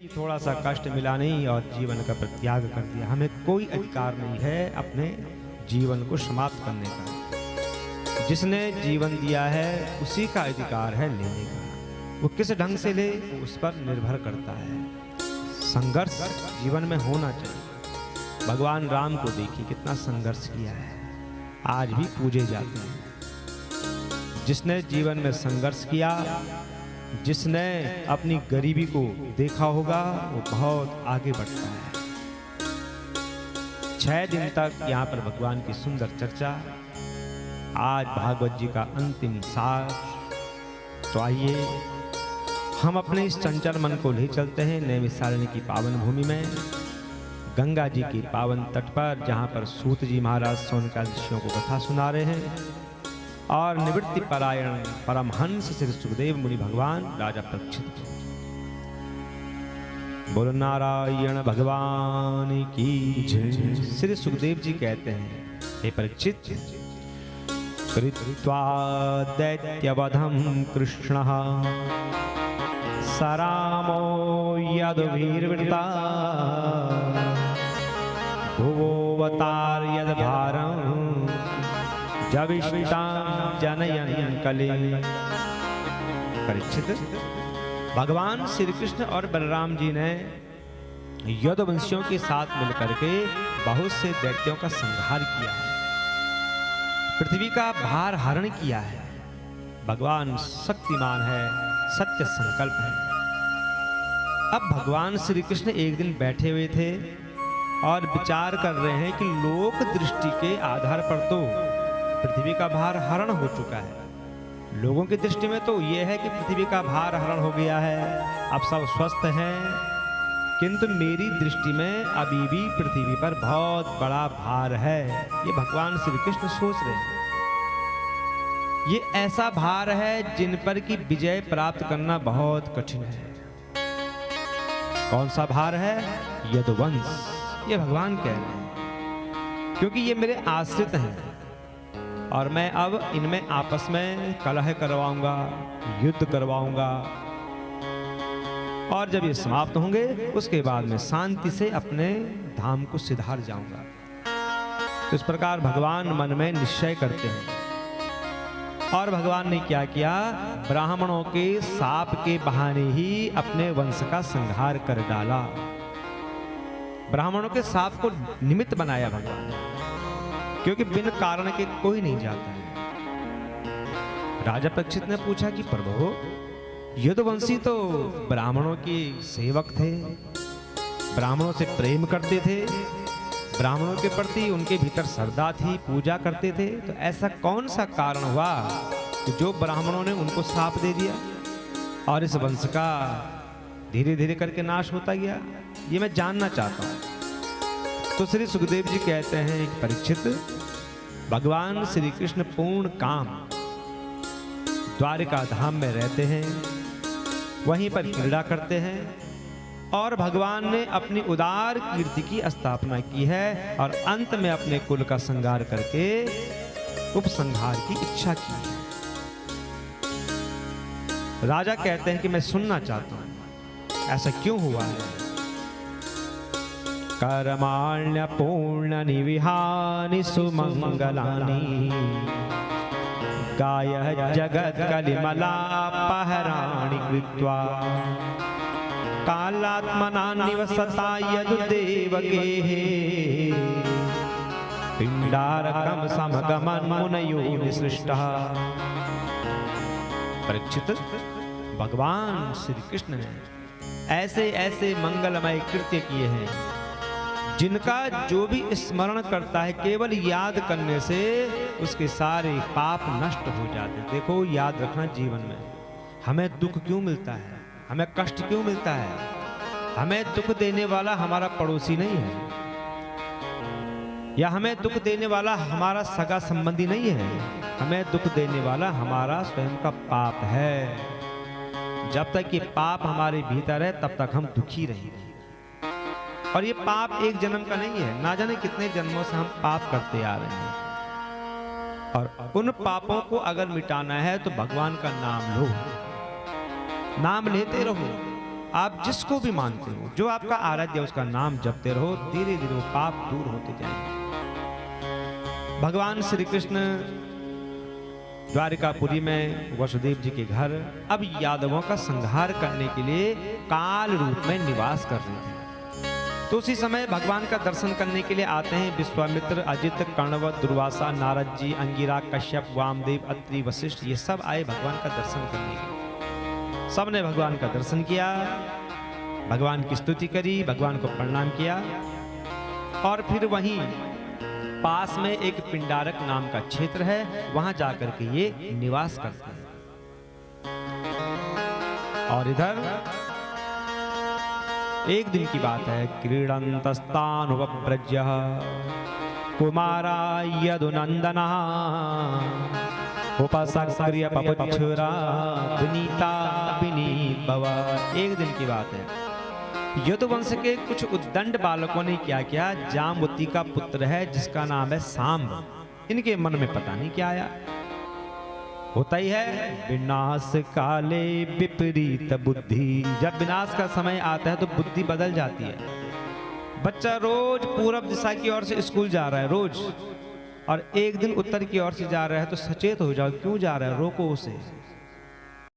थोड़ा सा कष्ट मिला नहीं और जीवन का परित्याग कर दिया। हमें कोई अधिकार नहीं है अपने जीवन को समाप्त करने का। जिसने जीवन दिया है उसी का अधिकार है लेने का। वो किस ढंग से ले उस पर निर्भर करता है। संघर्ष जीवन में होना चाहिए। भगवान राम को देखिए कितना संघर्ष किया है, आज भी पूजे जाते हैं। जिसने जीवन में संघर्ष किया, जिसने अपनी गरीबी को देखा होगा, वो बहुत आगे बढ़ता है। 6 दिन तक यहाँ पर भगवान की सुंदर चर्चा। आज भागवत जी का अंतिम सार। तो आइए हम अपने इस चंचल मन को ले चलते हैं नैमिषारण्य की पावन भूमि में, गंगा जी के पावन तट पर, जहाँ पर सूत जी महाराज सौनकादि ऋषियों को कथा सुना रहे हैं और निवृत्ति परायण परमहंस श्री सुखदेव मुनि भगवान राजा परीक्षित। बोलो नारायण भगवान की जय। श्री सुखदेव जी कहते हैं, हे परीक्षित, कृत्वा दैत्यवधं कृष्णः सरामो यदुर्विवृता भुवोऽवतार यद्भारम् जविष्टां जनयन् कले। परीक्षित, भगवान श्री कृष्ण और बलराम जी ने यदुवंशियों के साथ मिलकर के बहुत से दैत्यों का संहार किया है, पृथ्वी का भार हरण किया है। भगवान शक्तिमान है, सत्य संकल्प है। अब भगवान श्री कृष्ण एक दिन बैठे हुए थे और विचार कर रहे हैं कि लोक दृष्टि के आधार पर तो पृथ्वी का भार हरण हो चुका है। लोगों की दृष्टि में तो यह है कि पृथ्वी का भार हरण हो गया है, अब सब स्वस्थ हैं, किंतु मेरी दृष्टि में अभी भी पृथ्वी पर बहुत बड़ा भार है। ये भगवान श्री कृष्ण सोच रहे हैं। ये ऐसा भार है जिन पर की विजय प्राप्त करना बहुत कठिन है। कौन सा भार है? यदुवंश। ये भगवान कह रहे हैं, क्योंकि ये मेरे आश्रित हैं और मैं अब इनमें आपस में कलह करवाऊंगा, युद्ध करवाऊंगा, और जब ये समाप्त होंगे उसके बाद मैं शांति से अपने धाम को सिधार जाऊंगा। तो इस प्रकार भगवान मन में निश्चय करते हैं। और भगवान ने क्या किया? ब्राह्मणों के शाप के बहाने ही अपने वंश का संहार कर डाला। ब्राह्मणों के शाप को निमित्त बनाया भगवान, क्योंकि बिन कारण के कोई नहीं जाता है। राजा परीक्षित ने पूछा कि प्रभु, यदुवंशी तो ब्राह्मणों के सेवक थे, ब्राह्मणों से प्रेम करते थे, ब्राह्मणों के प्रति उनके भीतर श्रद्धा थी, पूजा करते थे, तो ऐसा कौन सा कारण हुआ कि जो ब्राह्मणों ने उनको शाप दे दिया और इस वंश का धीरे धीरे करके नाश होता गया? ये मैं जानना चाहता हूं। तो श्री सुखदेव जी कहते हैं, परीक्षित, भगवान श्री कृष्ण पूर्ण काम द्वारिका धाम में रहते हैं, वहीं पर क्रीड़ा करते हैं, और भगवान ने अपनी उदार कीर्ति की स्थापना की है और अंत में अपने कुल का संहार करके उपसंहार की इच्छा की है। राजा कहते हैं कि मैं सुनना चाहता हूं, ऐसा क्यों हुआ है? कर्माण्य पूर्ण निविहानि सुमंगलानि गाय जगत कलिमलापहराणि कृत्वा कालात्मना निवसता यदुदेवकेः पिंडारकम समगमन मुनयो निसृष्टः। परीक्षित, भगवान श्री कृष्ण ने ऐसे ऐसे मंगलमय कृत्य किए हैं जिनका जो भी स्मरण करता है, केवल याद करने से उसके सारे पाप नष्ट हो जाते हैं। देखो, याद रखना, जीवन में हमें दुख क्यों मिलता है, हमें कष्ट क्यों मिलता है? हमें दुख देने वाला हमारा पड़ोसी नहीं है, या हमें दुख देने वाला हमारा सगा संबंधी नहीं है। हमें दुख देने वाला हमारा स्वयं का पाप है। जब तक ये पाप हमारे भीतर है तब तक हम दुखी रहेंगे। और ये पाप एक जन्म का नहीं है, ना जाने कितने जन्मों से हम पाप करते आ रहे हैं। और उन पापों को अगर मिटाना है तो भगवान का नाम लो, नाम लेते रहो, आप जिसको भी मानते हो, जो आपका आराध्य है, उसका नाम जपते रहो, धीरे धीरे वो पाप दूर होते जाएंगे। भगवान श्री कृष्ण द्वारिकापुरी में वसुदेव जी के घर अब यादवों का संहार करने के लिए काल रूप में निवास कर रहे थे। तो उसी समय भगवान का दर्शन करने के लिए आते हैं विश्वामित्र, अजित, कण्व, दुर्वासा, नारद जी, अंगिरा, कश्यप, वामदेव, अत्रि, वशिष्ठ, ये सब आए भगवान का दर्शन करने के लिए। सबने भगवान का दर्शन किया, भगवान की स्तुति करी, भगवान को प्रणाम किया और फिर वहीं पास में एक पिंडारक नाम का क्षेत्र है, वहां जाकर के ये निवास करते हैं। और इधर एक दिन की बात है, क्रीडन्तस्तानुवव्रज्य कुमारा यदुनंदना उपसक्रिय पपुच्छुरा विनीता विनीत भवा। एक दिन की बात है, यदुवंश के कुछ उद्दंड बालकों ने क्या किया, जामवती का पुत्र है जिसका नाम है सांब, इनके मन में पता नहीं क्या आया। होता ही है, विनाश काले विपरीत बुद्धि, जब विनाश का समय आता है तो बुद्धि बदल जाती है। बच्चा रोज पूरब दिशा की ओर से स्कूल जा रहा है रोज, और एक दिन उत्तर की ओर से जा रहा है तो सचेत हो जाओ, क्यों जा रहा है, रोको उसे।